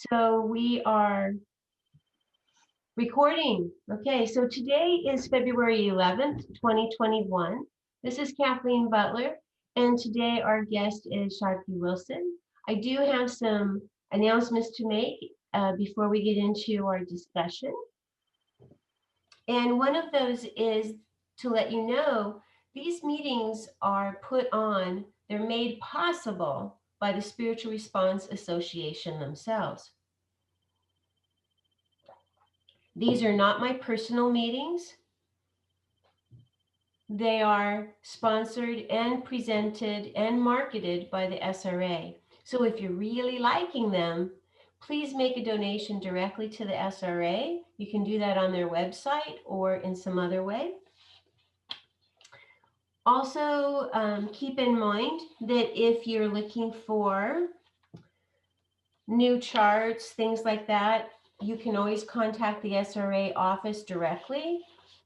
So we are recording. Okay, so today is February 11th, 2021. This is Kathleen Butler, and today our guest is Shakti Wilson. I do have some announcements to make before we get into our discussion. And one of those is to let you know these meetings are put on, they're made possible by the Spiritual Response Association themselves. These are not my personal meetings. They are sponsored and presented and marketed by the SRA. So if you're really liking them, please make a donation directly to the SRA. You can do that on their website or in some other way. Also, keep in mind that if you're looking for new charts, things like that, you can always contact the SRA office directly,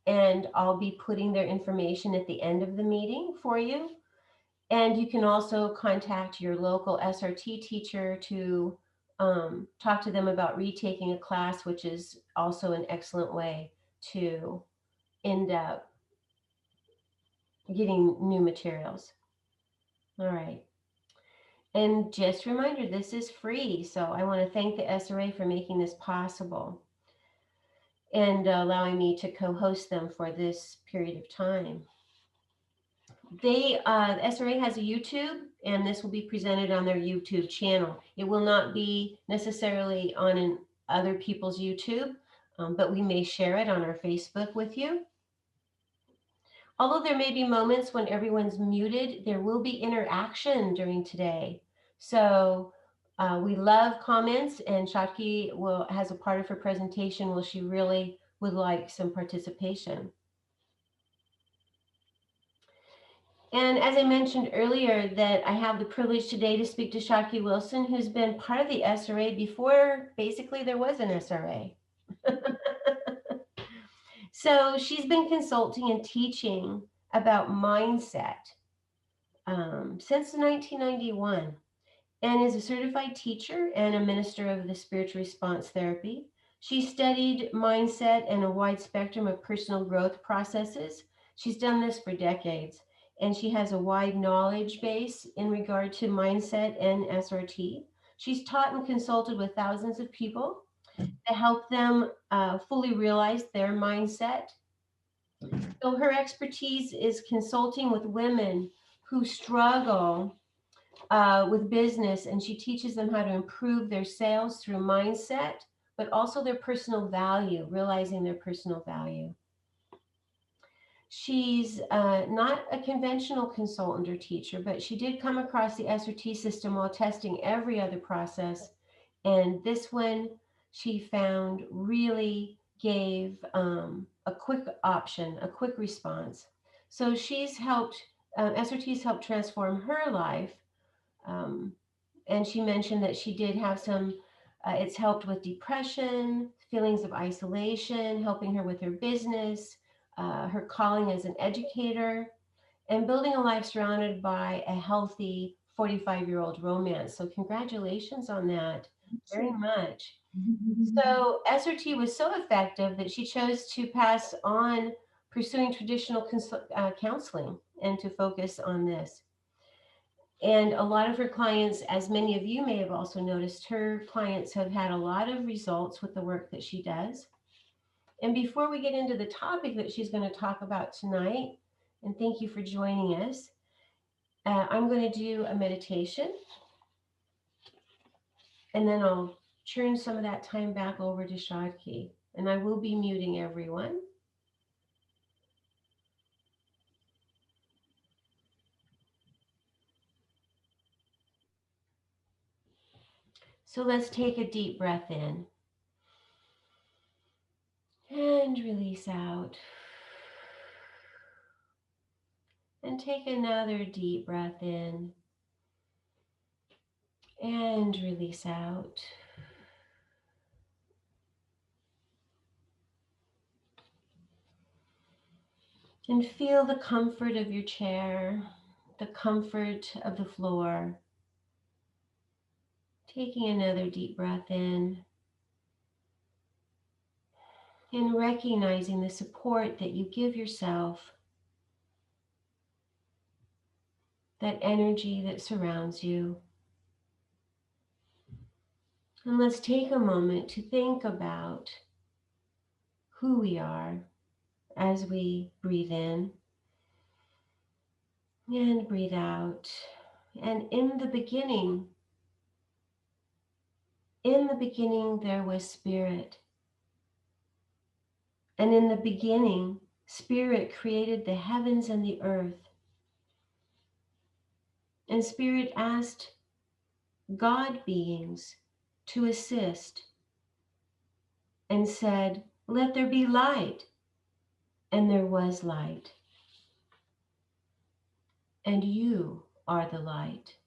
and I'll be putting their information at the end of the meeting for you. And you can also contact your local SRT teacher to talk to them about retaking a class, which is also an excellent way to end up getting new materials. All right. And just a reminder, this is free. So I want to thank the SRA for making this possible and allowing me to co-host them for this period of time. The SRA has a YouTube, and this will be presented on their YouTube channel. It will not be necessarily on other people's YouTube, but we may share it on our Facebook with you. Although there may be moments when everyone's muted, there will be interaction during today. So we love comments, and Shakti has a part of her presentation where she really would like some participation. And as I mentioned earlier, that I have the privilege today to speak to Shakti Wilson, who's been part of the SRA before basically there was an SRA. So she's been consulting and teaching about mindset since 1991, and is a certified teacher and a minister of the spiritual response therapy. She studied mindset and a wide spectrum of personal growth processes. She's done this for decades, and she has a wide knowledge base in regard to mindset and SRT. She's taught and consulted with thousands of people to help them fully realize their mindset. So her expertise is consulting with women who struggle with business, and she teaches them how to improve their sales through mindset, but also their personal value, realizing their personal value. She's not a conventional consultant or teacher, but she did come across the SRT system while testing every other process. And this one she found really gave a quick option, a quick response. So she's helped, SRT's helped transform her life. And she mentioned that she did have some, it's helped with depression, feelings of isolation, helping her with her business, her calling as an educator, and building a life surrounded by a healthy 45-year-old romance. So congratulations on that very much. So SRT was so effective that she chose to pass on pursuing traditional counseling and to focus on this. And a lot of her clients, as many of you may have also noticed, her clients have had a lot of results with the work that she does. And before we get into the topic that she's going to talk about tonight, and thank you for joining us, I'm going to do a meditation. And then I'll turn some of that time back over to Shakti. And I will be muting everyone. So let's take a deep breath in and release out. And take another deep breath in and release out. And feel the comfort of your chair, the comfort of the floor. Taking another deep breath in and recognizing the support that you give yourself, that energy that surrounds you. And let's take a moment to think about who we are as we breathe in and breathe out. And in the beginning there was spirit. And in the beginning, spirit created the heavens and the earth. And spirit asked God beings to assist and said, "Let there be light." And there was light. And you are the light.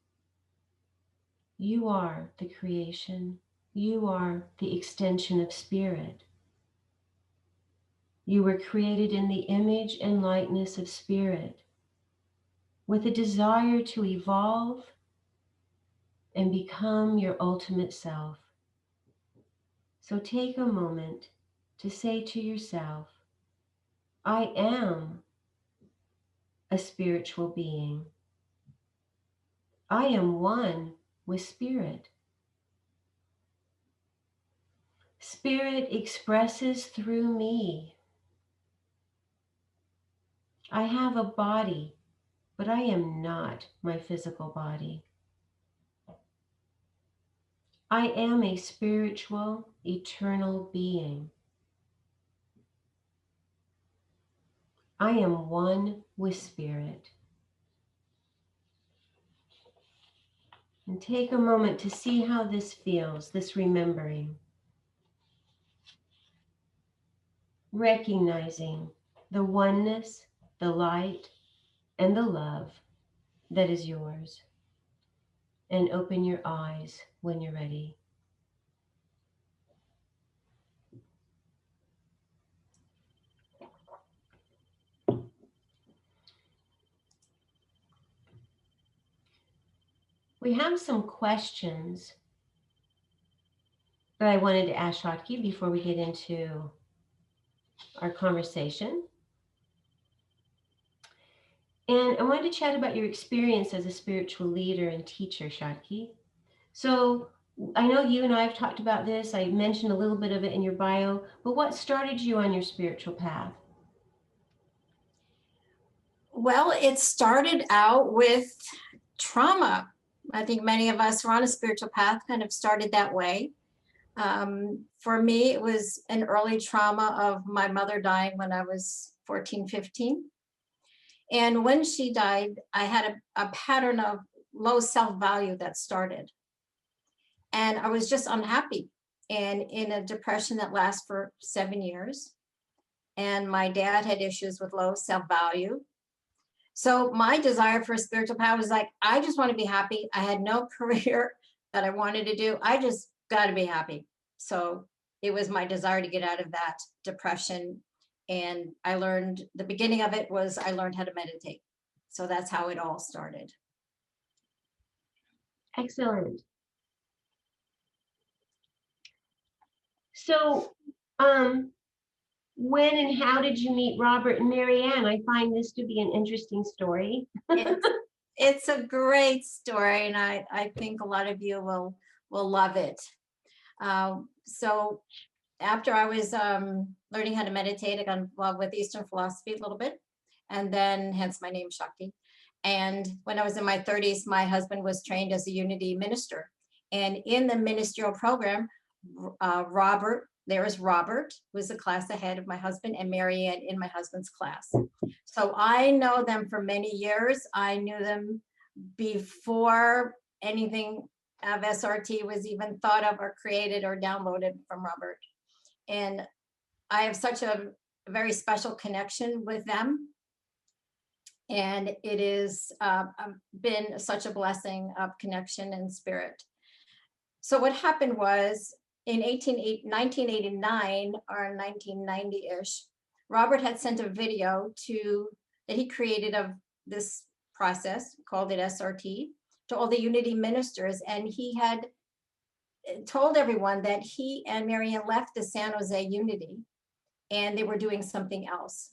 You are the creation. You are the extension of spirit. You were created in the image and likeness of spirit, with a desire to evolve and become your ultimate self. So take a moment to say to yourself, I am a spiritual being. I am one with spirit. Spirit expresses through me. I have a body, but I am not my physical body. I am a spiritual, eternal being. I am one with spirit. And take a moment to see how this feels, this remembering. Recognizing the oneness, the light, and the love that is yours. And open your eyes when you're ready. We have some questions that I wanted to ask Shakti before we get into our conversation. And I wanted to chat about your experience as a spiritual leader and teacher, Shakti. So I know you and I have talked about this. I mentioned a little bit of it in your bio, but what started you on your spiritual path? Well, it started out with trauma. I think many of us who are on a spiritual path kind of started that way. For me, it was an early trauma of my mother dying when I was 14, 15. And when she died, I had a pattern of low self-value that started. And I was just unhappy and in a depression that lasts for 7 years. And my dad had issues with low self-value. So my desire for spiritual power was like, I just want to be happy. I had no career that I wanted to do. I just got to be happy. So it was my desire to get out of that depression. And I learned, the beginning of it was I learned how to meditate. So that's how it all started. Excellent. So, when and how did you meet Robert and Marianne? I find this to be an interesting story. It's a great story, and I think a lot of you will love it. So after I was learning how to meditate, I got involved with Eastern philosophy a little bit, and then hence my name Shakti. And when I was in my 30s, my husband was trained as a unity minister. And in the ministerial program, Robert, who was a class ahead of my husband, and Marianne in my husband's class. So I know them for many years. I knew them before anything of SRT was even thought of or created or downloaded from Robert. And I have such a very special connection with them. And it is been such a blessing of connection and spirit. So what happened was in 1989 or 1990-ish, Robert had sent a video that he created of this process, called it SRT, to all the unity ministers. And he had told everyone that he and Marianne left the San Jose Unity and they were doing something else.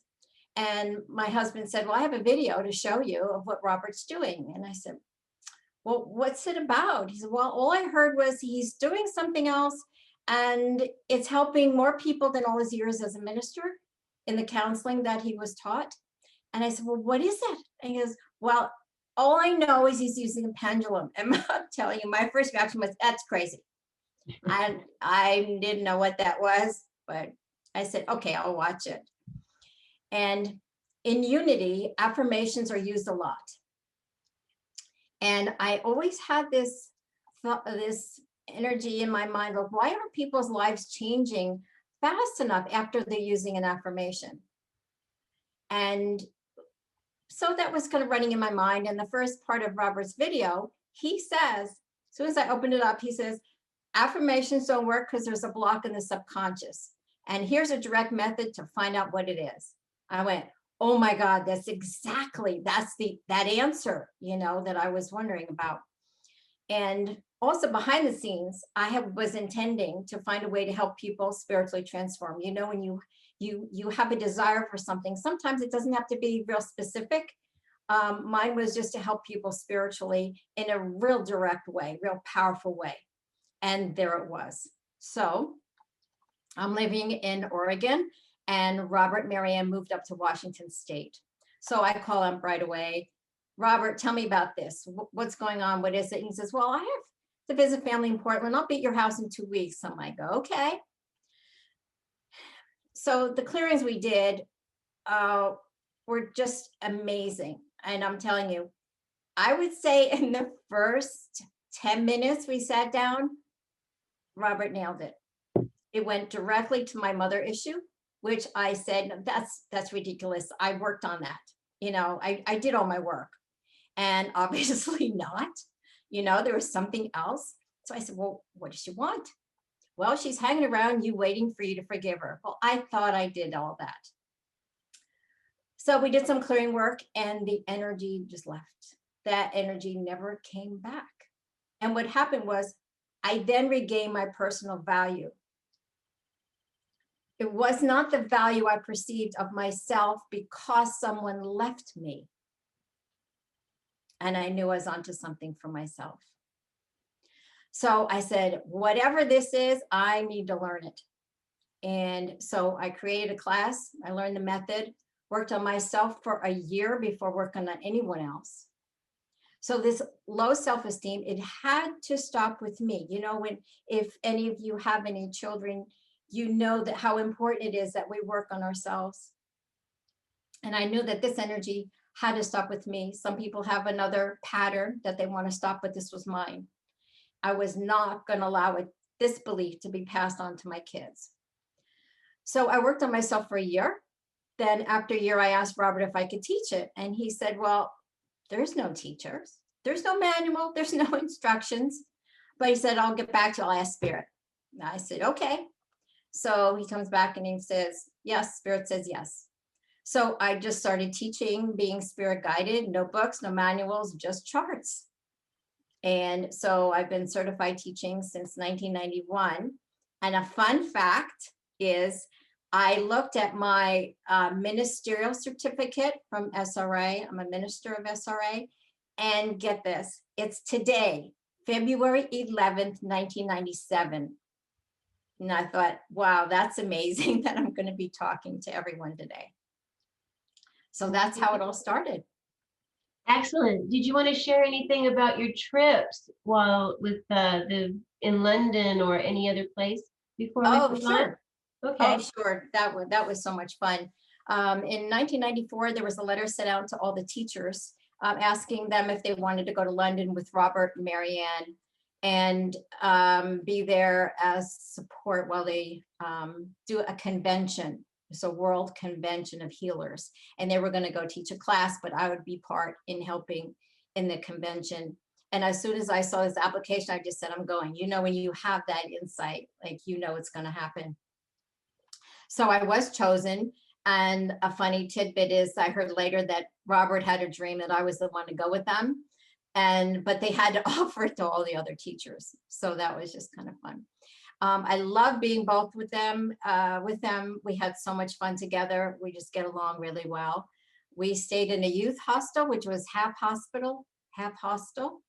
And my husband said, well, I have a video to show you of what Robert's doing. And I said, well, what's it about? He said, well, all I heard was he's doing something else and it's helping more people than all his years as a minister in the counseling that he was taught. And I said, well, what is it? And he goes, well, all I know is he's using a pendulum. And I'm telling you, my first reaction was, that's crazy. And I didn't know what that was, but I said, okay, I'll watch it. And in Unity, affirmations are used a lot. And I always had this energy in my mind of why are people's lives changing fast enough after they're using an affirmation? And so that was kind of running in my mind. And the first part of Robert's video, he says, as soon as I opened it up, he says, affirmations don't work because there's a block in the subconscious. And here's a direct method to find out what it is. I went, oh my God, that's that answer, that I was wondering about. And also behind the scenes, was intending to find a way to help people spiritually transform. When you have a desire for something, sometimes it doesn't have to be real specific. Mine was just to help people spiritually in a real direct way, real powerful way. And there it was. So I'm living in Oregon and Robert and Marianne moved up to Washington State. So I call him right away. Robert, tell me about this. What's going on? What is it? And he says, well, I have to visit family in Portland. I'll be at your house in 2 weeks. I'm like, okay. So the clearings we did were just amazing. And I'm telling you, I would say in the first 10 minutes we sat down, Robert nailed it. It went directly to my mother issue, which I said, no, that's ridiculous. I worked on that. I did all my work and obviously not, there was something else. So I said, well, what does she want? Well, she's hanging around you waiting for you to forgive her. Well, I thought I did all that. So we did some clearing work and the energy just left. That energy never came back. And what happened was I then regained my personal value. It was not the value I perceived of myself because someone left me. And I knew I was onto something for myself. So I said, whatever this is, I need to learn it. And so I created a class. I learned the method, worked on myself for a year before working on anyone else. So this low self-esteem, it had to stop with me. If any of you have any children, that how important it is that we work on ourselves. And I knew that this energy had to stop with me. Some people have another pattern that they want to stop, but this was mine. I was not going to allow this belief to be passed on to my kids. So I worked on myself for a year. Then after a year, I asked Robert if I could teach it. And he said, well, there's no teachers. There's no manual. There's no instructions. But he said, I'll get back to you. I'll ask Spirit. And I said, okay. So he comes back and he says, yes, Spirit says yes. So I just started teaching, being spirit guided, no books, no manuals, just charts. And so I've been certified teaching since 1991. And a fun fact is I looked at my ministerial certificate from SRA. I'm a minister of SRA. And get this, it's today, February 11th, 1997. And I thought, wow, that's amazing that I'm going to be talking to everyone today. So that's how it all started. Excellent. Did you want to share anything about your trips while with in London or any other place before we move sure. on? Okay. Oh, sure. That was so much fun. In 1994, there was a letter sent out to all the teachers asking them if they wanted to go to London with Robert and Marianne and be there as support while they do a convention. It's a world convention of healers. And they were going to go teach a class, but I would be part in helping in the convention. And as soon as I saw this application, I just said, I'm going. When you have that insight, it's going to happen. So I was chosen. And a funny tidbit is I heard later that Robert had a dream that I was the one to go with them. but they had to offer it to all the other teachers. So that was just kind of fun. I love being both with them. We had so much fun together. We just get along really well. We stayed in a youth hostel, which was half hospital, half hostel.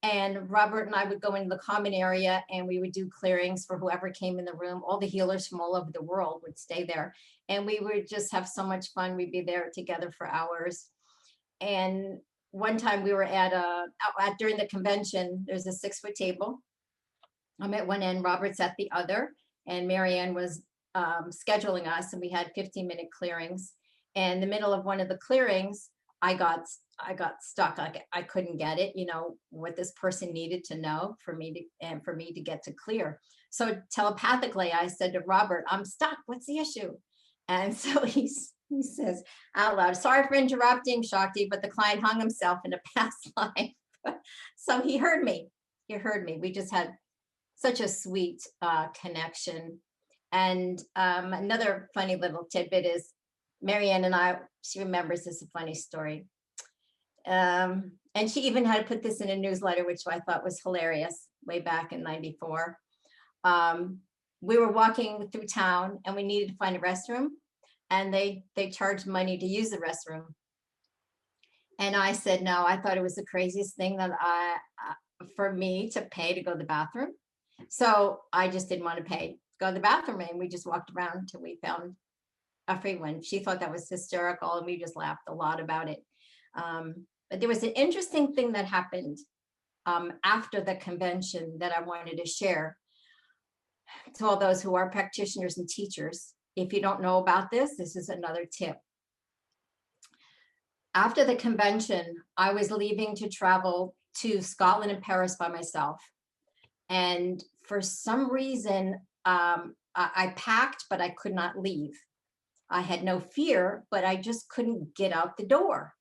And Robert and I would go into the common area and we would do clearings for whoever came in the room. All the healers from all over the world would stay there. And we would just have so much fun. We'd be there together for hours. And one time we were during the convention, there's a 6-foot table. I'm at one end, Robert's at the other, and Marianne was scheduling us, and we had 15-minute clearings. And in the middle of one of the clearings, I got stuck. Like I couldn't get it, what this person needed to know for me to get to clear. So telepathically, I said to Robert, "I'm stuck. What's the issue?" And so he says out loud, "Sorry for interrupting, Shakti, but the client hung himself in a past life." So he heard me. We just had such a sweet connection. And another funny little tidbit is Marianne and I, she remembers this, a funny story. And she even had to put this in a newsletter, which I thought was hilarious, way back in '94. We were walking through town and we needed to find a restroom, and they charged money to use the restroom. And I said, no, I thought it was the craziest thing that for me to pay to go to the bathroom. So I just didn't want to pay to go to the bathroom, and we just walked around until we found a free one. She thought that was hysterical, and we just laughed a lot about it. But there was an interesting thing that happened after the convention that I wanted to share to all those who are practitioners and teachers. If you don't know about this, this is another tip. After the convention, I was leaving to travel to Scotland and Paris by myself. And for some reason, I packed, but I could not leave. I had no fear, but I just couldn't get out the door.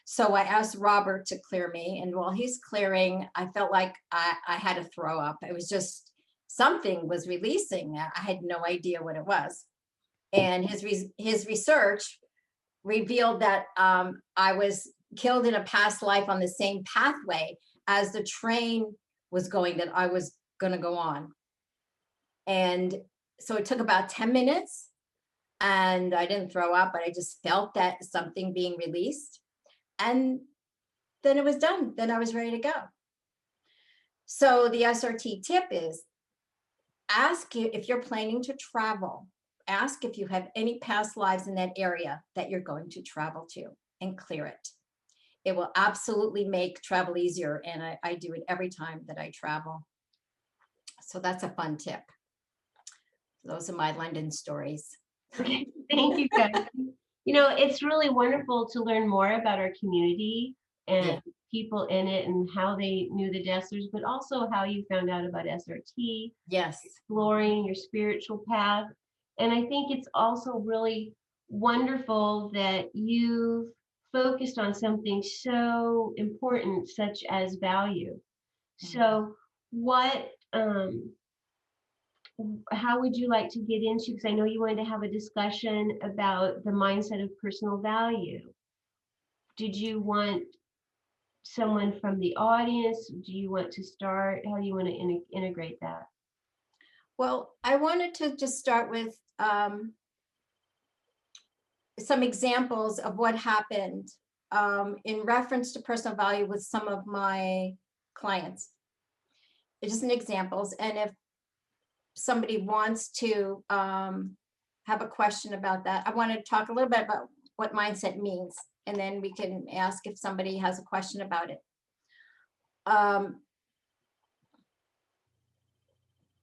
So I asked Robert to clear me. And while he's clearing, I felt like I had to throw up. It was just something was releasing. I had no idea what it was. And his research revealed that I was killed in a past life on the same pathway as the train was going that I was going to go on. And so it took about 10 minutes and I didn't throw up, but I just felt that something being released. And then it was done. Then I was ready to go. So the SRT tip is ask if you're planning to travel, ask if you have any past lives in that area that you're going to travel to and clear it. It will absolutely make travel easier. And I do it every time that I travel. So that's a fun tip. Those are my London stories. Okay, thank you, guys. It's really wonderful to learn more about our community and people in it and how they knew the Desslers, but also how you found out about SRT. Yes. Exploring your spiritual path. And I think it's also really wonderful that you've focused on something so important, such as value. So how would you like to get into, because I know you wanted to have a discussion about the mindset of personal value. Did you want someone from the audience? Do you want to start? How do you want to integrate that? Well, I wanted to just start with some examples of what happened in reference to personal value with some of my clients. It's just an examples. And if somebody wants to have a question about that, I want to talk a little bit about what mindset means, and then we can ask if somebody has a question about it.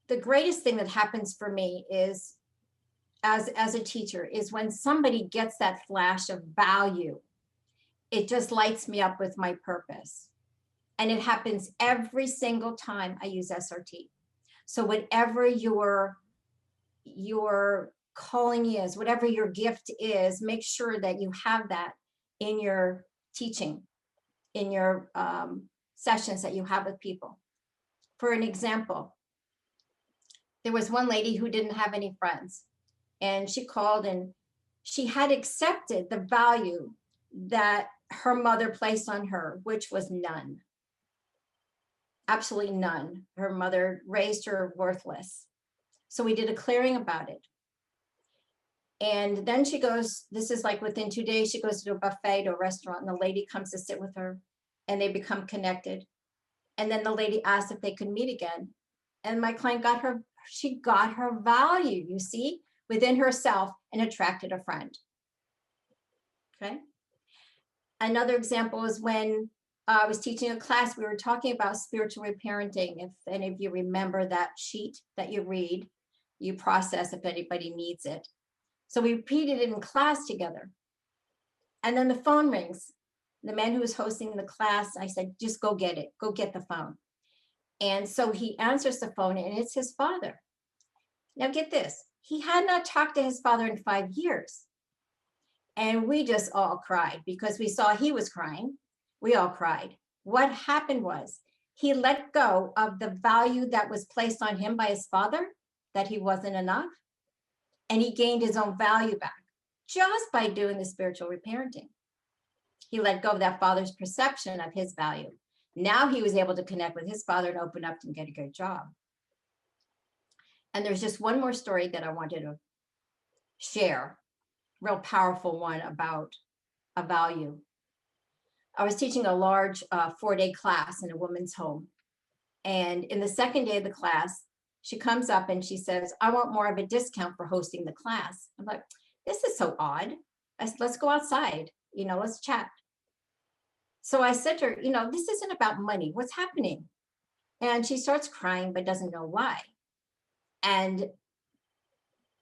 The greatest thing that happens for me is, as a teacher, is when somebody gets that flash of value, it just lights me up with my purpose. And it happens every single time I use SRT. So whatever your calling is, whatever your gift is, make sure that you have that in your teaching, in your sessions that you have with people. For an example, there was one lady who didn't have any friends, and she called and she had accepted the value that her mother placed on her, which was none. absolutely none. Her mother raised her worthless. So we did a clearing about it. And then she goes, this is like within 2 days, she goes to a buffet, to a restaurant, and the lady comes to sit with her and they become connected. And then the lady asked if they could meet again. And my client got her, she got her value, you see, within herself and attracted a friend. Okay. Another example is when I was teaching a class, we were talking about spiritual reparenting. If any of you remember that sheet that you read, you process if anybody needs it. So we repeated it in class together. And then the phone rings. The man who was hosting the class, I said, just go get it. Go get the phone. And so he answers the phone and it's his father. Now get this. He had not talked to his father in 5 years. And we just all cried because we saw he was crying. We all cried. What happened was he let go of the value that was placed on him by his father, that he wasn't enough. And he gained his own value back just by doing the spiritual reparenting. He let go of that father's perception of his value. Now he was able to connect with his father and open up and get a good job. And there's just one more story that I wanted to share, real powerful one about a value. I was teaching a large 4-day class in a woman's home. And in the second day of the class, she comes up and she says, I want more of a discount for hosting the class. I'm like, this is so odd. I said, let's go outside, let's chat. So I said to her, this isn't about money. What's happening? And she starts crying, but doesn't know why. And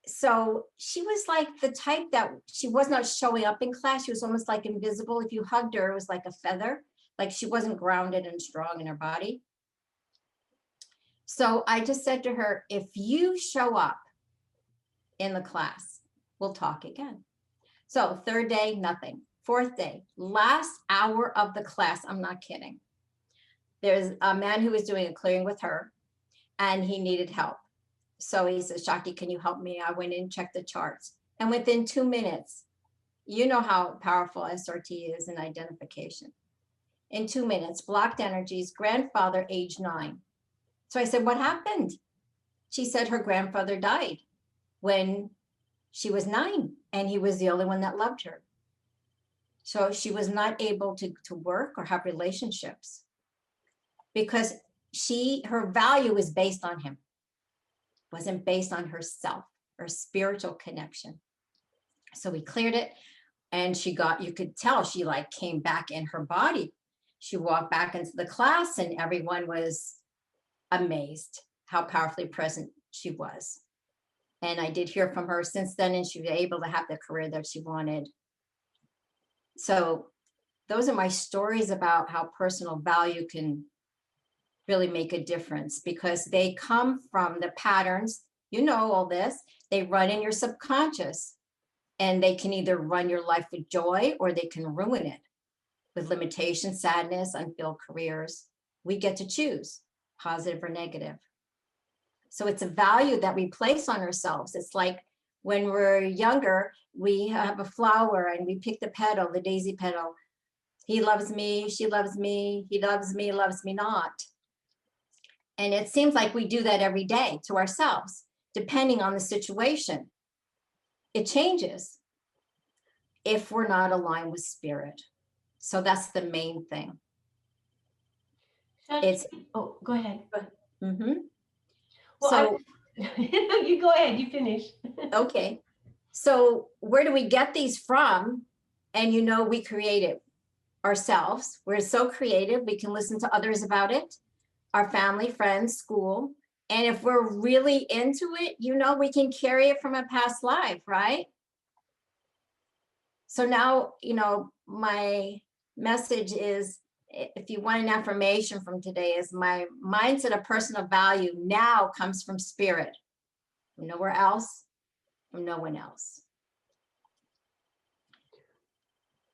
so she was like the type that she was not showing up in class. She was almost like invisible. If you hugged her, it was like a feather, like she wasn't grounded and strong in her body. So I just said to her, if you show up in the class, we'll talk again. So 3rd day, nothing. 4th day, last hour of the class, I'm not kidding. There's a man who was doing a clearing with her and he needed help. So he says, Shakti, can you help me? I went in, checked the charts. And within 2 minutes, you know how powerful SRT is in identification. In 2 minutes, blocked energies, grandfather, age 9. So I said, what happened? She said her grandfather died when she was 9 and he was the only one that loved her. So she was not able to work or have relationships because her value is based on him, wasn't based on herself or spiritual connection. So we cleared it and you could tell she like came back in her body. She walked back into the class and everyone was amazed how powerfully present she was. And I did hear from her since then, and she was able to have the career that she wanted. So those are my stories about how personal value can really make a difference because they come from the patterns, all this, they run in your subconscious and they can either run your life with joy or they can ruin it with limitation, sadness, unfulfilled careers. We get to choose positive or negative. So it's a value that we place on ourselves. It's like when we're younger, we have a flower and we pick the petal, the daisy petal. He loves me, she loves me, he loves me not. And it seems like we do that every day to ourselves, depending on the situation. It changes if we're not aligned with spirit. So that's the main thing. Go ahead. Mm-hmm. Well, so you go ahead, you finish. Okay. So where do we get these from? And we create it ourselves. We're so creative. We can listen to others about it, our family, friends, school. And if we're really into it, we can carry it from a past life, right? So now, my message is, if you want an affirmation from today, is my mindset of personal value now comes from spirit. From nowhere else, from no one else.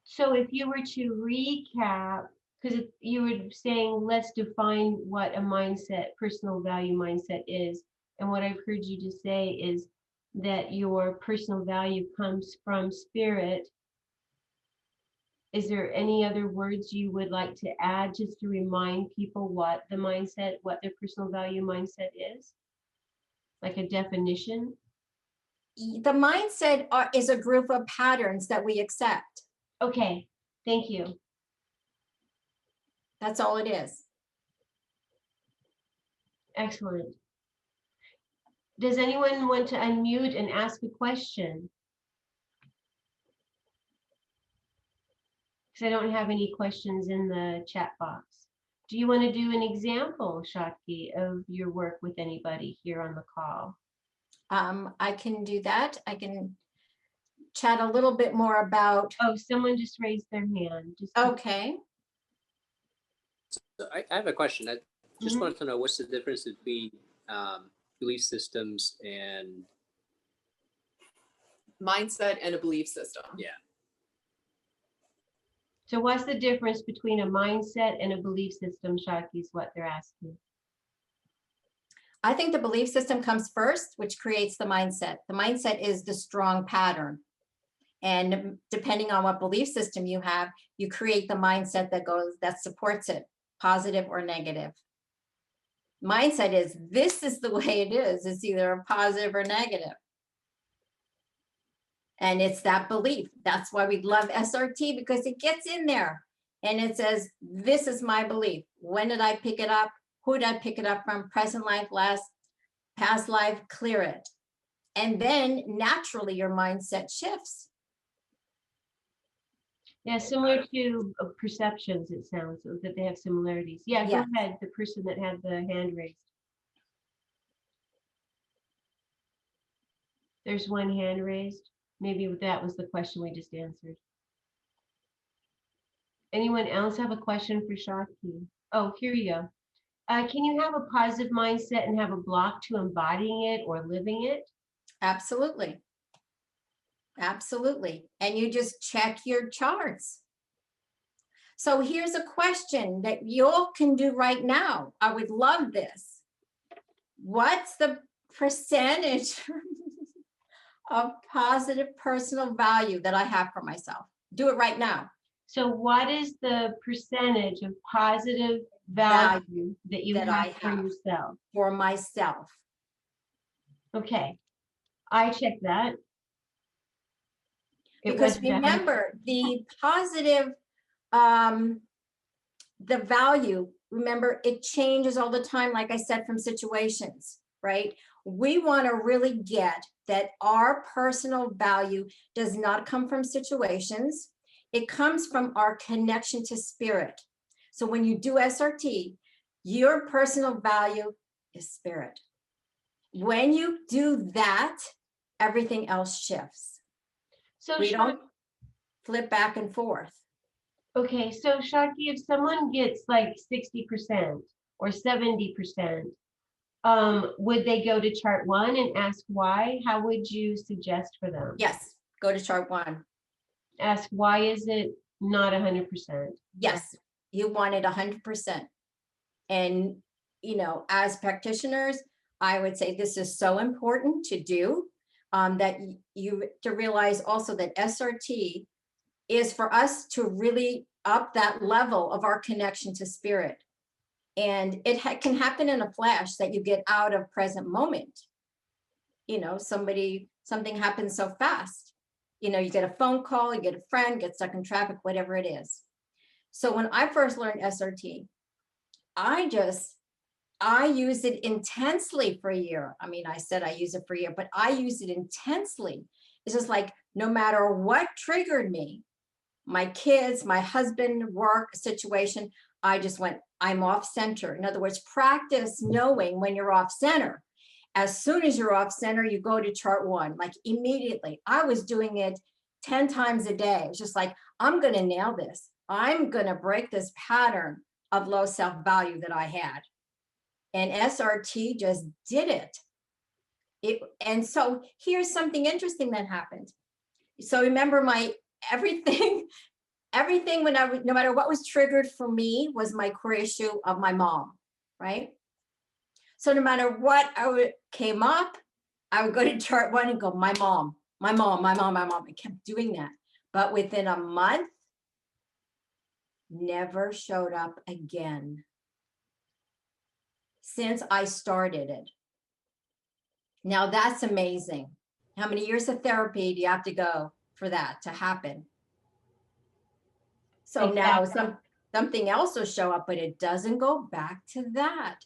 So if you were to recap, because you were saying, let's define what a mindset, personal value mindset is. And what I've heard you just say is that your personal value comes from spirit. Is there any other words you would like to add just to remind people what the mindset, what their personal value mindset is? Like a definition? The mindset is a group of patterns that we accept. Okay, thank you. That's all it is. Excellent. Does anyone want to unmute and ask a question? Because I don't have any questions in the chat box. Do you want to do an example, Shakti, of your work with anybody here on the call? I can do that. I can chat a little bit more about. Oh, someone just raised their hand. Okay. So I have a question. I just wanted to know what's the difference between belief systems and mindset and a belief system. Yeah. So what's the difference between a mindset and a belief system, Shakti, is what they're asking. I think the belief system comes first, which creates the mindset. The mindset is the strong pattern. And depending on what belief system you have, you create the mindset that supports it, positive or negative. Mindset is, this is the way it is. It's either a positive or negative. And it's that belief. That's why we love SRT, because it gets in there and it says, this is my belief. When did I pick it up? Who did I pick it up from? Present life, past life, clear it. And then naturally your mindset shifts. Yeah, similar to perceptions, it sounds that they have similarities. Yeah, go ahead, the person that had the hand raised. There's one hand raised. Maybe that was the question we just answered. Anyone else have a question for Shakti? Oh, here you go. Can you have a positive mindset and have a block to embodying it or living it? Absolutely. Absolutely. And you just check your charts. So here's a question that you all can do right now. I would love this. What's the percentage of positive personal value that I have for myself? Do it right now. So what is the percentage of positive value that you have for yourself? For myself. Okay, I checked that. Because remember, the positive, the value, remember, it changes all the time, like I said, from situations, right? We want to really get that our personal value does not come from situations. It comes from our connection to spirit. So when you do SRT, your personal value is spirit. When you do that, everything else shifts. So we don't flip back and forth. Okay, so Shakti, if someone gets like 60% or 70%, would they go to chart 1 and ask why? How would you suggest for them? Yes, go to chart 1. Ask why is it not 100%? Yes, you want it 100%. And, you know, as practitioners, I would say this is so important to do, that you to realize also that SRT is for us to really up that level of our connection to spirit. And it can happen in a flash that you get out of present moment. You know, something happens so fast. You know, you get a phone call, you get a friend, get stuck in traffic, whatever it is. So when I first learned SRT, I used it intensely for a year. I mean, I said I use it for a year, but I used it intensely. It's just like, no matter what triggered me, my kids, my husband, work situation, I just went, I'm off center. In other words, practice knowing when you're off center. As soon as you're off center, you go to chart 1, like immediately. I was doing it 10 times a day. It's just like, I'm going to nail this. I'm going to break this pattern of low self-value that I had. And SRT just did it. And so here's something interesting that happened. So remember, my everything when no matter what was triggered for me was my core issue of my mom, right? So no matter what came up, I would go to chart 1 and go, my mom. I kept doing that. But within a month, never showed up again since I started it. Now that's amazing. How many years of therapy do you have to go for that to happen? So now something else will show up, but it doesn't go back to that,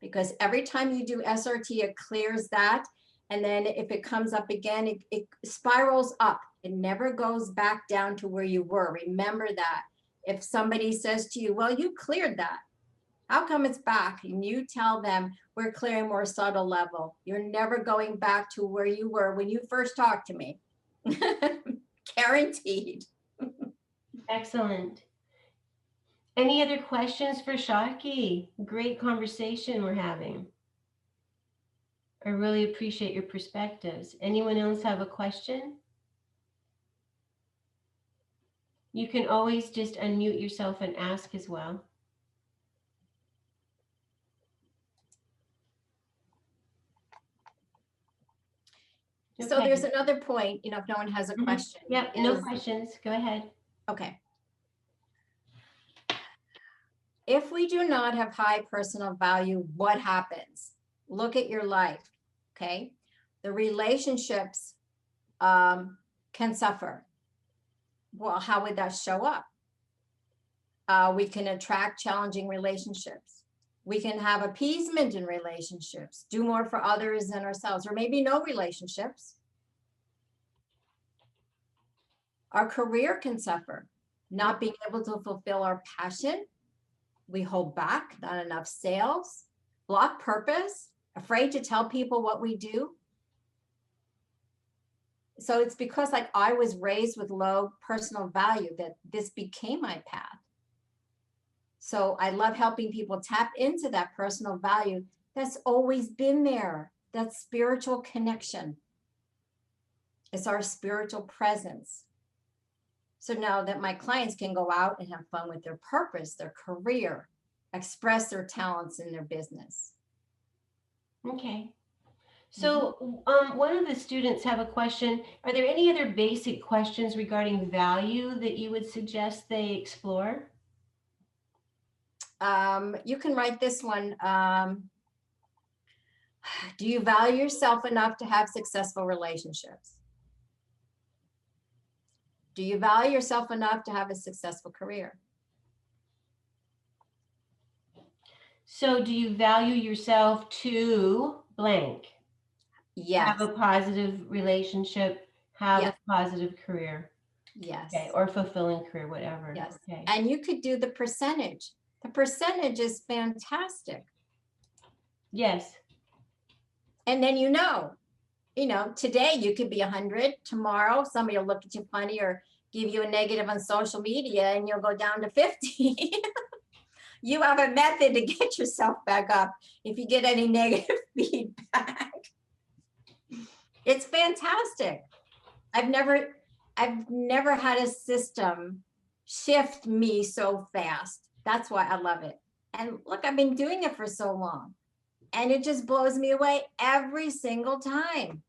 because every time you do SRT, it clears that. And then if it comes up again, it spirals up. It never goes back down to where you were. Remember that. If somebody says to you, well, you cleared that, how come it's back? And you tell them, we're clearing more subtle level. You're never going back to where you were when you first talked to me. Guaranteed. Excellent. Any other questions for Shakti? Great conversation we're having. I really appreciate your perspectives. Anyone else have a question? You can always just unmute yourself and ask as well. So Okay. there's another point, if no one has a question. Yep, no questions. Go ahead. Okay. If we do not have high personal value, what happens? Look at your life, okay? The relationships can suffer. Well, how would that show up? We can attract challenging relationships. We can have appeasement in relationships, do more for others than ourselves, or maybe no relationships. Our career can suffer, not being able to fulfill our passion. We hold back, not enough sales, block purpose, afraid to tell people what we do. So it's because like I was raised with low personal value that this became my path. So I love helping people tap into that personal value that's always been there, that spiritual connection. It's our spiritual presence. So now that my clients can go out and have fun with their purpose, their career, express their talents in their business. Okay. So one of the students have a question. Are there any other basic questions regarding value that you would suggest they explore? You can write this one. Do you value yourself enough to have successful relationships? Do you value yourself enough to have a successful career? So do you value yourself to blank? Yes. Have a positive relationship, have Yes. a positive career. Yes. Okay, or fulfilling career, whatever. Yes. Okay. And you could do the percentage. The percentage is fantastic. Yes. And then today you could be 100. Tomorrow somebody will look at you funny or give you a negative on social media and you'll go down to 50. You have a method to get yourself back up if you get any negative feedback. It's fantastic. I've never had a system shift me so fast. That's why I love it. And look, I've been doing it for so long. And it just blows me away every single time.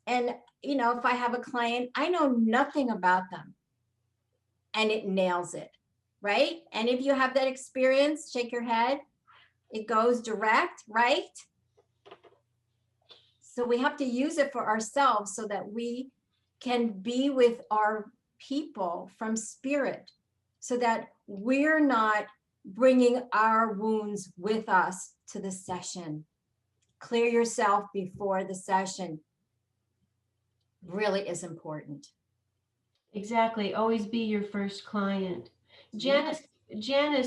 And, if I have a client, I know nothing about them. And it nails it, right? And if you have that experience, shake your head. It goes direct, right? So we have to use it for ourselves so that we can be with our people from spirit, so that we're not bringing our wounds with us to the session. Clear yourself before the session really is important. Exactly. Always be your first client. Janice,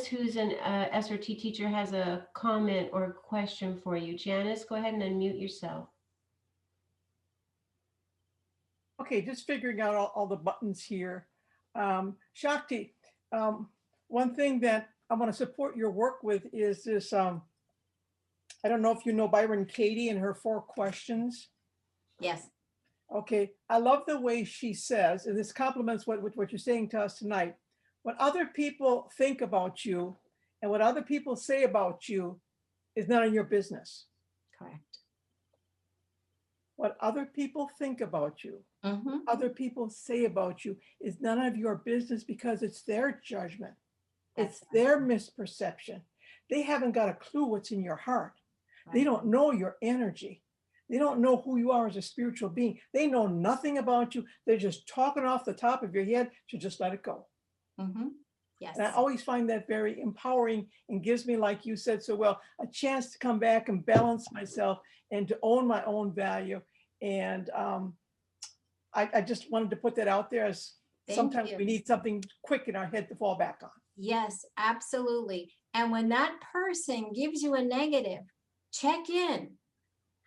who's an SRT teacher, has a comment or a question for you. Janice, go ahead and unmute yourself. Okay, just figuring out all the buttons here. Shakti, one thing that I want to support your work with is this, I don't know if you know Byron Katie and her 4 questions. Yes. Okay, I love the way she says, and this complements what you're saying to us tonight. What other people think about you and what other people say about you is none of your business. Correct. what other people think about you, Mhm. other people say about you is none of your business because it's their judgment. It's That's their misperception. They haven't got a clue what's in your heart. They right. don't know your energy. They don't know who you are as a spiritual being. They know nothing about you. They're just talking off the top of your head, so just let it go. Mhm. Yes. And I always find that very empowering and gives me, like you said so well, a chance to come back and balance myself and to own my own value. And I just wanted to put that out there as Thank sometimes you. we need something quick in our head to fall back on. Yes, absolutely. And when that person gives you a negative, check in.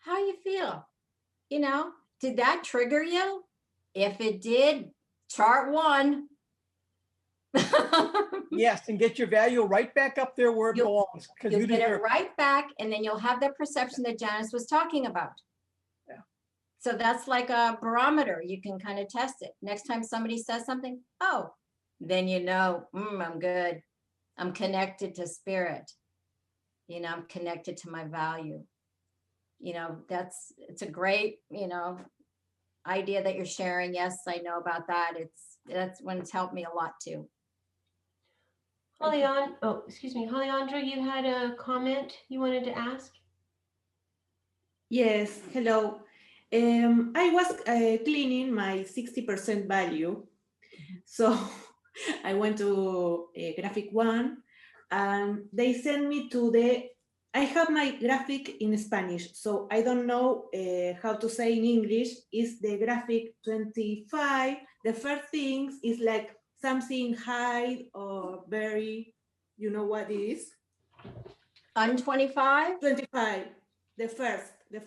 How you feel? You know, did that trigger you? If it did, chart 1. Yes, and get your value right back up there where it You'll- belongs, because You'll you get it deserve it. right back, and then you'll have that perception that Janice was talking about. Yeah. So that's like a barometer. You can kind of test it. Next time somebody says something, oh, then you know, I'm good. I'm connected to spirit. You know, I'm connected to my value. You know, it's a great, idea that you're sharing. Yes, I know about that. That's when it's helped me a lot too. Alejandro, you had a comment you wanted to ask? Yes, hello. I was cleaning my 60% value. So I went to graphic 1 and they sent me to I have my graphic in Spanish, so I don't know how to say in English. Is the graphic 25? The first thing is like something high or very, you know what it is? On 25? 25, the first The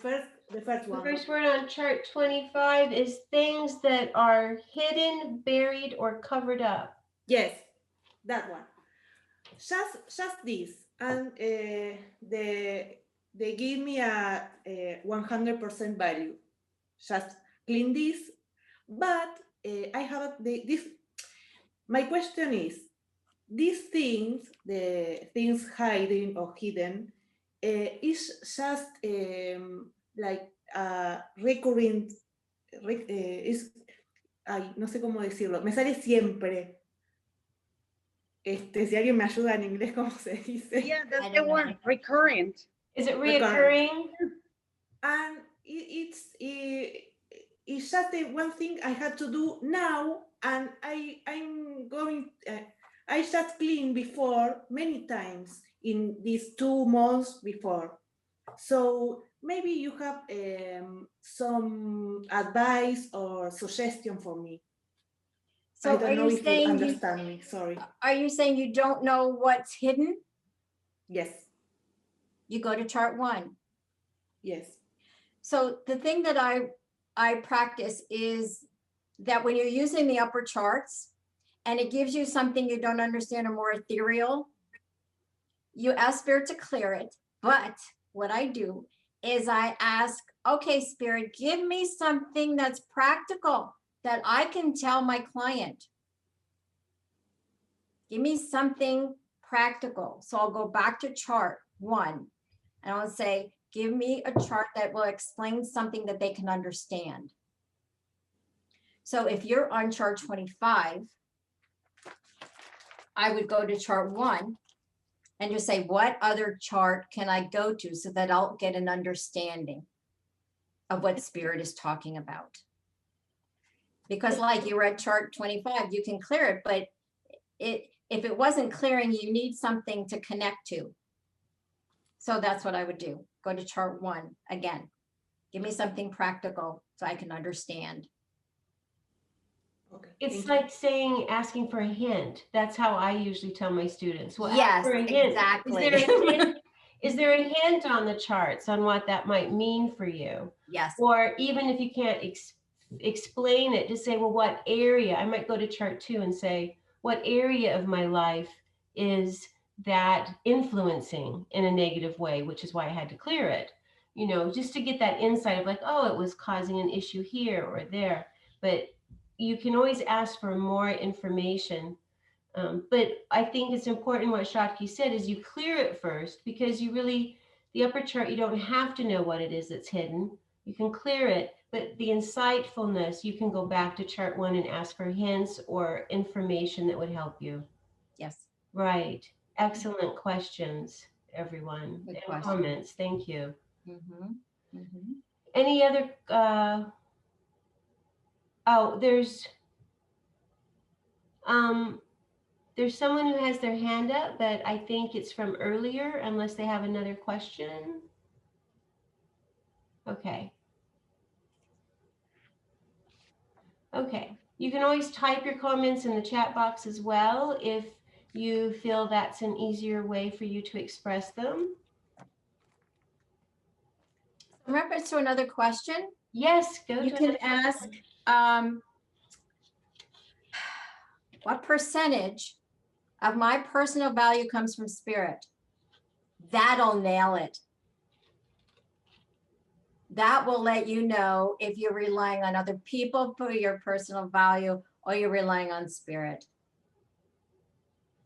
one. first word on chart 25 is things that are hidden, buried, or covered up. Yes, that one. Just this, and they give me a 100% value. Just clean this, but I have this. My question is, these things, the things hiding or hidden, is just like recurrent, is, ay, no sé cómo decirlo, me sale siempre. Si alguien me ayuda en inglés, ¿cómo se dice? Yeah, I that's don't the know. word, recurrent. Is it Recurrent. reoccurring? And it's just the one thing I had to do now, and I'm going. I just cleaned before many times in these 2 months before. So maybe you have some advice or suggestion for me. So I don't know if you saying understand me. Sorry. are you saying you don't know what's hidden? Yes. You go to chart 1. Yes. So the thing that I practice is that when you're using the upper charts and it gives you something you don't understand or more ethereal, you ask spirit to clear it. But what I do is I ask, okay, spirit, give me something that's practical that I can tell my client. Give me something practical. So I'll go back to chart 1 and I'll say, give me a chart that will explain something that they can understand. So if you're on chart 25, I would go to chart 1 and just say, what other chart can I go to so that I'll get an understanding of what spirit is talking about? Because like you were at chart 25, you can clear it, but if it wasn't clearing, you need something to connect to. So that's what I would do. Go to chart 1 again. Give me something practical so I can understand. Okay. It's thank like asking for a hint. That's how I usually tell my students. Well, Yes, ask for a hint. exactly. Is there a hint on the charts on what that might mean for you? Yes. Or even if you can't explain it, just say, well, what area? I might go to chart 2 and say, what area of my life is that influencing in a negative way, which is why I had to clear it, just to get that insight of like, oh, it was causing an issue here or there. But you can always ask for more information. But I think it's important what Shakti said is you clear it first, because the upper chart, you don't have to know what it is that's hidden. You can clear it, but the insightfulness, you can go back to chart 1 and ask for hints or information that would help you. Yes. Right. Excellent questions, everyone. Good And question. comments. Thank you. Mhm, mhm. Any other, oh, there's someone who has their hand up, but I think it's from earlier, unless they have another question. Okay. Okay. You can always type your comments in the chat box as well if you feel that's an easier way for you to express them. In reference to another question, Yes, go you to can another ask, question. what percentage of my personal value comes from spirit? That'll nail it. That will let you know if you're relying on other people for your personal value or you're relying on spirit.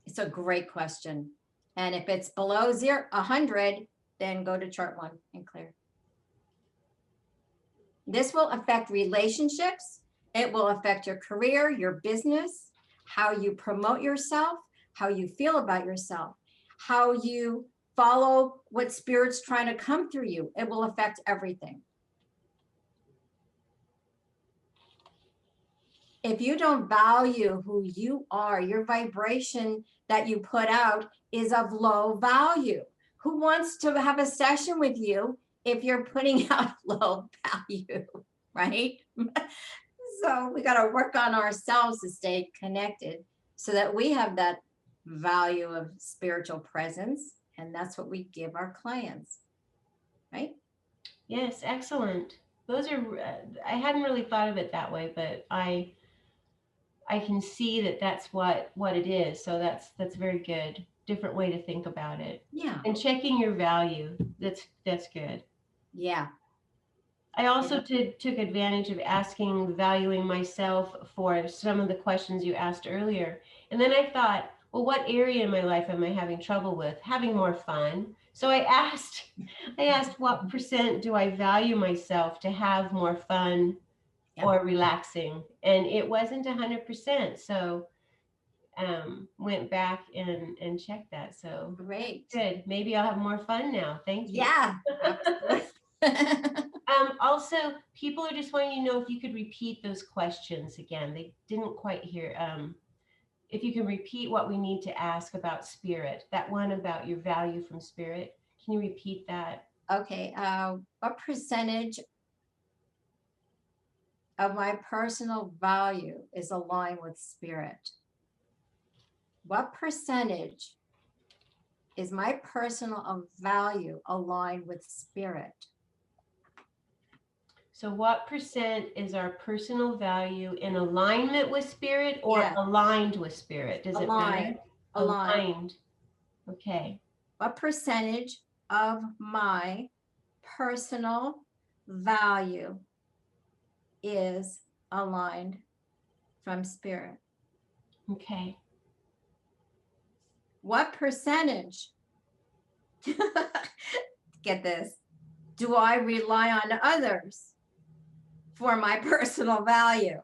It's a great question. And if it's below 100, then go to chart 1 and clear. This will affect relationships. It will affect your career, your business, how you promote yourself, how you feel about yourself, how you follow what spirit's trying to come through you. It will affect everything. If you don't value who you are, your vibration that you put out is of low value. Who wants to have a session with you if you're putting out low value, right? So we got to work on ourselves to stay connected so that we have that value of spiritual presence. And that's what we give our clients, right? Yes, excellent. Those are, I hadn't really thought of it that way, but I can see that that's what it is. So that's very good. Different way to think about it. Yeah. And checking your value. That's good. Yeah. I also took advantage of valuing myself for some of the questions you asked earlier. And then I thought, well, what area in my life am I having trouble with? Having more fun. So I asked what percent do I value myself to have more fun or relaxing? And it wasn't 100%. So went back and checked that. So Great. good. Maybe I'll have more fun now. Thank you. Yeah. Absolutely. Also, people are just wanting to know if you could repeat those questions again. They didn't quite hear. If you can repeat what we need to ask about spirit, that one about your value from spirit. Can you repeat that? Okay. What percentage of my personal value is aligned with spirit? What percentage is my personal value aligned with spirit? So what percent is our personal value in alignment with spirit or Yeah. aligned with spirit? Does it matter? Aligned. Okay. What percentage of my personal value is aligned from spirit? Okay. What percentage, get this, do I rely on others for my personal value?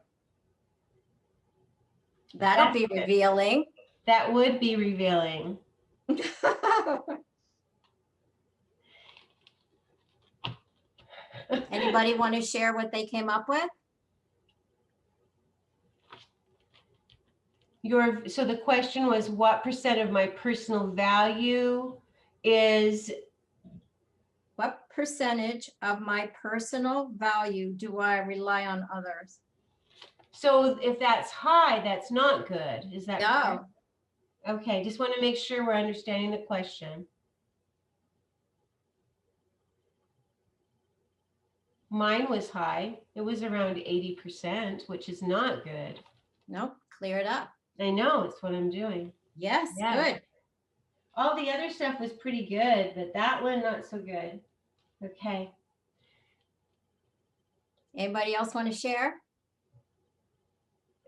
That'll be revealing. That would be revealing. Anybody want to share what they came up with? So the question was, what percent of my personal value is? What percentage of my personal value do I rely on others? So if that's high, that's not good. Is that No. correct? Okay, just want to make sure we're understanding the question. Mine was high. It was around 80%, which is not good. Nope, clear it up. I know, it's what I'm doing. Yes, Yeah. good. All the other stuff was pretty good, but that one not so good. Okay. Anybody else want to share?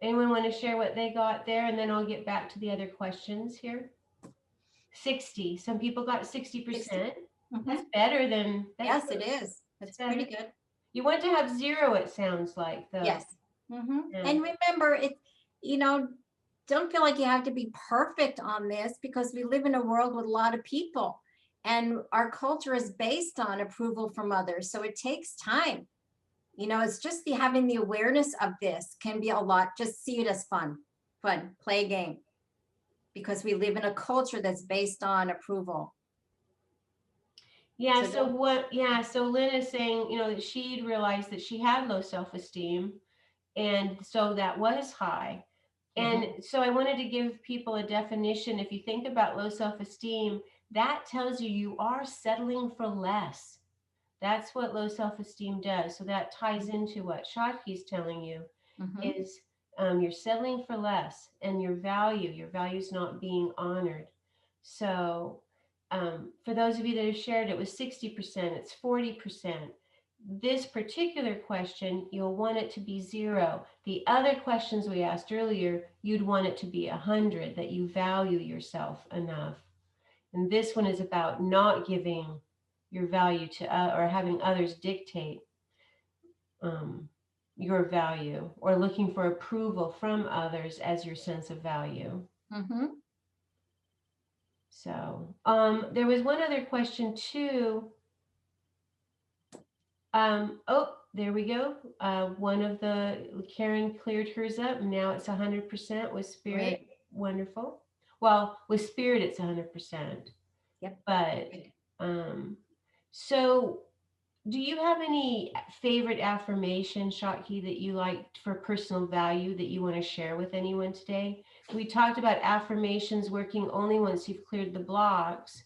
Anyone want to share what they got there? And then I'll get back to the other questions here. 60. Some people got 60%. 60. That's better than. Yes, it is. It's pretty good. You want to have 0, it sounds like, though. Yes. Mhm. Yeah. And remember, don't feel like you have to be perfect on this, because we live in a world with a lot of people, and our culture is based on approval from others. So it takes time. It's just having the awareness of this can be a lot. Just see it as fun, play a game, because we live in a culture that's based on approval. Yeah, So so Lynn is saying, that she'd realized that she had low self-esteem, and so that was high. And so I wanted to give people a definition. If you think about low self-esteem, that tells you are settling for less. That's what low self-esteem does. So that ties into what Shakti's telling you is you're settling for less, and your value's not being honored. So for those of you that have shared, it was 60%, it's 40%. This particular question, you'll want it to be 0. The other questions we asked earlier, you'd want it to be 100, that you value yourself enough. And this one is about not giving your value to, or having others dictate your value, or looking for approval from others as your sense of value. So there was one other question too. Oh, there we go. One of Karen cleared hers up. Now it's 100% with spirit. Great. Wonderful. Well, with spirit, it's 100%. Yep. But so do you have any favorite affirmation, Shakti, that you like for personal value that you want to share with anyone today? We talked about affirmations working only once you've cleared the blocks.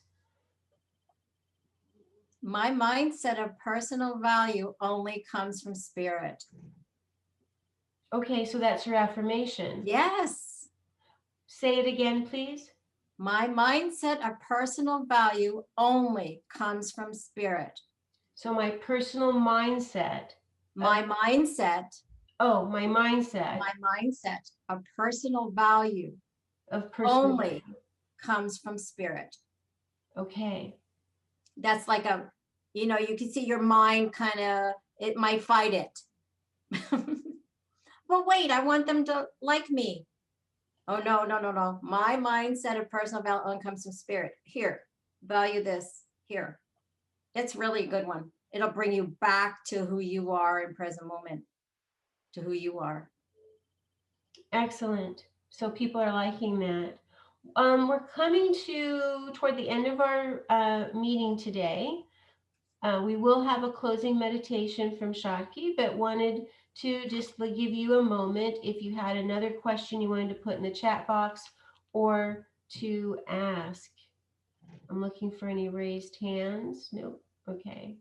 My mindset of personal value only comes from spirit. Okay, so that's your affirmation. Yes. Say it again, please. My mindset of personal value only comes from spirit. So my personal mindset. My mindset. Oh, my mindset. My mindset of personal value Of personal only value. comes from spirit. Okay. That's like you can see your mind it might fight it. But wait, I want them to like me. Oh, no. My mindset of personal value only comes from spirit. Here, value this. Here. It's really a good one. It'll bring you back to who you are in present moment, to who you are. Excellent. So people are liking that. We're coming toward the end of our meeting today. We will have a closing meditation from Shakti, but wanted to just give you a moment if you had another question you wanted to put in the chat box or to ask. I'm looking for any raised hands. Nope. Okay.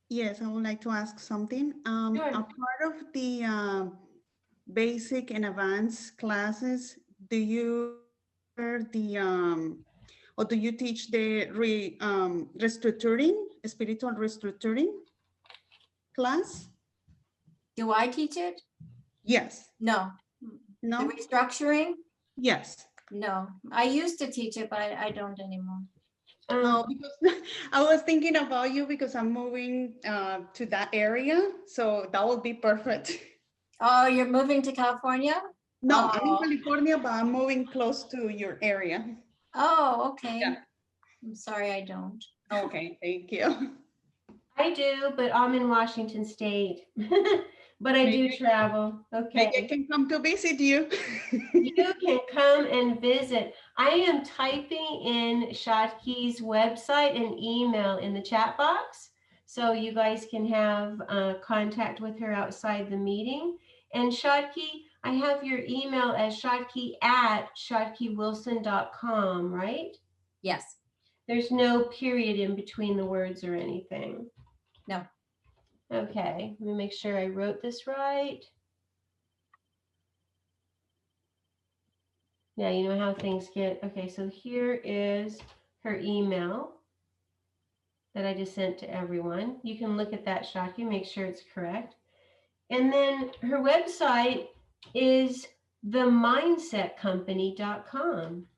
Yes, I would like to ask something. Sure. A part of the basic and advanced classes, do you or do you teach the restructuring, spiritual restructuring class? Do I teach it? Yes. No. No? The restructuring? Yes. No. I used to teach it, but I don't anymore. No, because I was thinking about you because I'm moving to that area, so that would be perfect. Oh, you're moving to California? No, Oh. I'm in California, but I'm moving close to your area. Oh, okay. Yeah. I'm sorry, I don't. Okay, thank you. I do, but I'm in Washington State. But I do travel. Okay. Maybe I can come to visit you. You can come and visit. I am typing in Shakti's website and email in the chat box, so you guys can have contact with her outside the meeting. And Shakti, I have your email as shakti@shaktiwilson.com, right? Yes. There's no period in between the words or anything. No. Okay, let me make sure I wrote this right. Yeah, you know how things get. Okay, so here is her email that I just sent to everyone. You can look at that, Shakti, make sure it's correct. And then her website is themindsetcompany.com.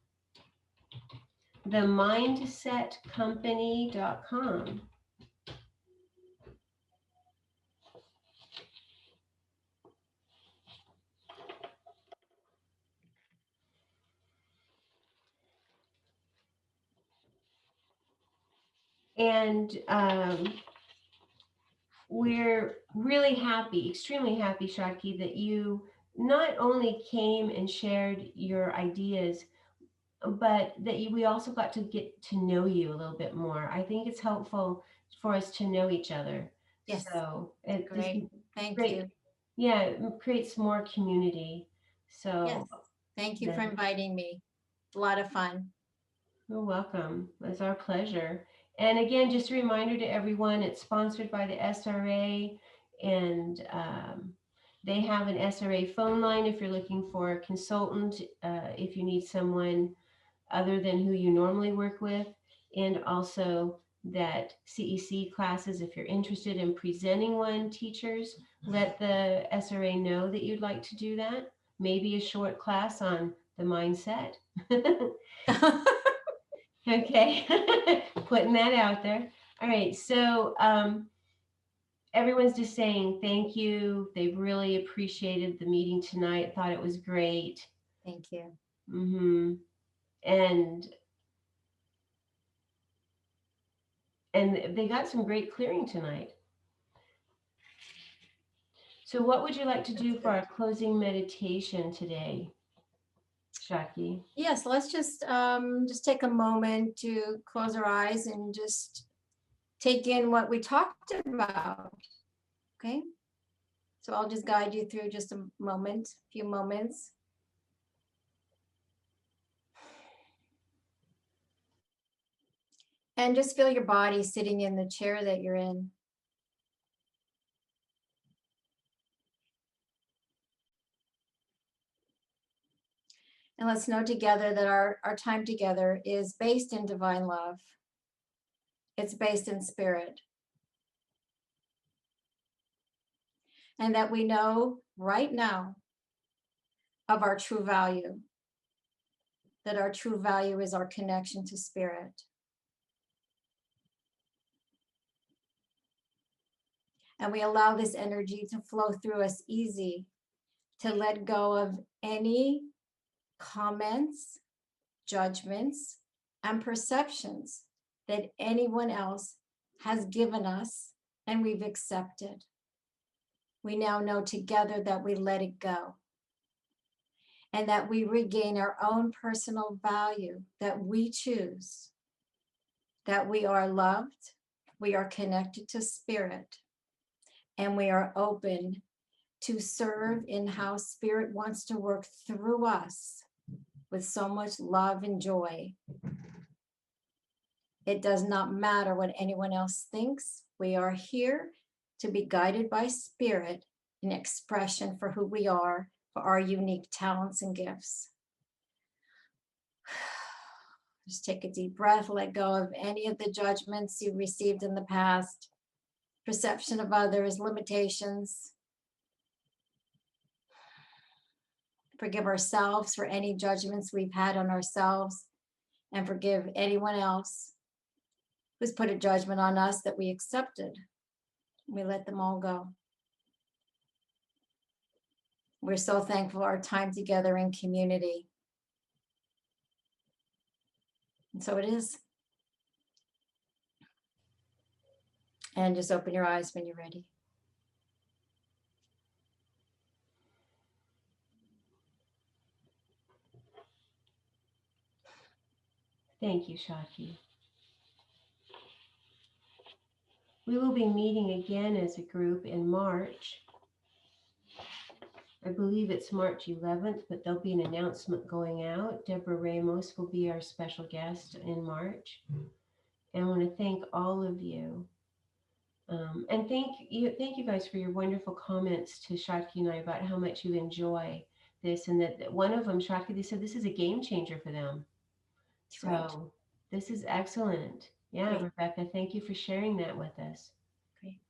themindsetcompany.com. And we're really happy, extremely happy, Shakti, that you not only came and shared your ideas, but that we also got to get to know you a little bit more. I think it's helpful for us to know each other. Yes. So it just Great. Thank great. you. Yeah, it creates more community. So Yes. Thank you for then- inviting me. A lot of fun. You're welcome. It's our pleasure. And again, just a reminder to everyone, it's sponsored by the SRA, and they have an SRA phone line if you're looking for a consultant, if you need someone other than who you normally work with, and also that CEC classes, if you're interested in presenting one, teachers, let the SRA know that you'd like to do that. Maybe a short class on the mindset. Okay, putting that out there. All right, so everyone's just saying thank you. They really appreciated the meeting tonight, thought it was great. Thank you. And they got some great clearing tonight. So what would you like to do for our closing meditation today, Shakti? Yes, let's just take a moment to close our eyes and just take in what we talked about. Okay. So I'll just guide you through just a moment, few moments. And just feel your body sitting in the chair that you're in. And let's know together that our time together is based in divine love. It's based in spirit. And that we know right now of our true value. That our true value is our connection to spirit. And we allow this energy to flow through us easy, to let go of any comments, judgments, and perceptions that anyone else has given us and we've accepted. We now know together that we let it go and that we regain our own personal value, that we choose, that we are loved, we are connected to spirit, and we are open to serve in how spirit wants to work through us with so much love and joy. It does not matter what anyone else thinks. We are here to be guided by spirit in expression for who we are, for our unique talents and gifts. Just take a deep breath, let go of any of the judgments you received in the past, perception of others, limitations. Forgive ourselves for any judgments we've had on ourselves, and forgive anyone else who's put a judgment on us that we accepted. We let them all go. We're so thankful for our time together in community. And so it is. And just open your eyes when you're ready. Thank you, Shakti. We will be meeting again as a group in March. I believe it's March 11th, but there'll be an announcement going out. Deborah Ramos will be our special guest in March. And I want to thank all of you. And thank you guys for your wonderful comments to Shakti and I about how much you enjoy this, and that one of them, Shakti, they said this is a game changer for them. So Right. this is excellent. Yeah, Great. Rebecca, thank you for sharing that with us. Great.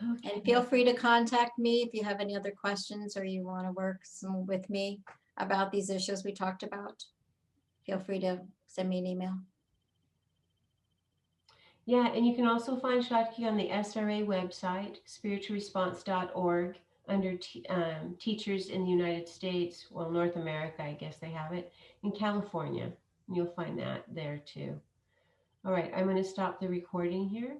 Okay. And feel free to contact me if you have any other questions or you want to work with me about these issues we talked about. feel free to send me an email. Yeah, and you can also find Shakti on the SRA website, spiritualresponse.org, under teachers in the United States, well, North America, I guess they have it, in California. You'll find that there too. All right, I'm going to stop the recording here.